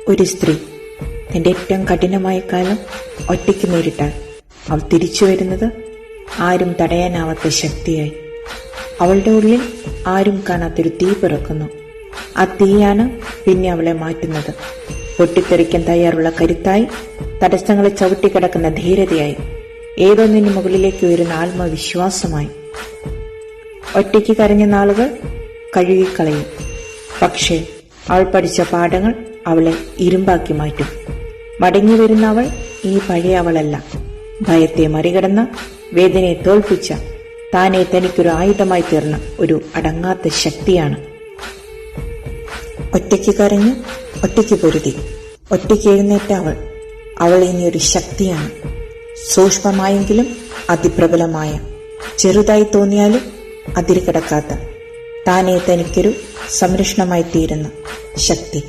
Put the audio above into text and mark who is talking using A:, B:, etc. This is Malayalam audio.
A: ഒരു സ്ത്രീ തന്റെ ഏറ്റവും കഠിനമായ കാലം ഒറ്റയ്ക്ക് നേരിട്ടാൽ അവൾ തിരിച്ചു വരുന്നത് ആരും തടയാനാവാത്ത ശക്തിയായി. അവളുടെ ഉള്ളിൽ ആരും കാണാത്തൊരു തീ പിറക്കുന്നു. ആ തീയാണ് പിന്നെ അവളെ മാറ്റുന്നത്. പൊട്ടിത്തെറിക്കാൻ തയ്യാറുള്ള കരുത്തായി, തടസ്സങ്ങളെ ചവിട്ടിക്കിടക്കുന്ന ധീരതയായി, ഏതൊന്നിനു മുകളിലേക്ക് ഉയരുന്ന ആത്മവിശ്വാസമായി. ഒറ്റയ്ക്ക് കരഞ്ഞ നാളുകൾ കഴുകിക്കളയും. പക്ഷേ അവൾ പഠിച്ച പാഠങ്ങൾ അവളെ ഇരുമ്പാക്കി മാറ്റും. മടങ്ങി വരുന്ന അവൾ ഇനി പഴയ അവളല്ല. ഭയത്തെ മറികടന്ന, വേദനയെ തോൽപ്പിച്ച, താനെ തനിക്കൊരു ആയുധമായി തീർന്ന ഒരു അടങ്ങാത്ത ശക്തിയാണ്. ഒറ്റയ്ക്ക് കരഞ്ഞു, ഒറ്റയ്ക്ക് പൊരുതി, ഒറ്റയ്ക്ക് എഴുന്നേറ്റ അവൾ ഇനിയൊരു ശക്തിയാണ്. സൂക്ഷ്മമായെങ്കിലും അതിപ്രബലമായ, ചെറുതായി തോന്നിയാലും അതിരുകടക്കാത്ത, താനെ തനിക്കൊരു സംരക്ഷണമായി തീരുന്ന ശക്തി.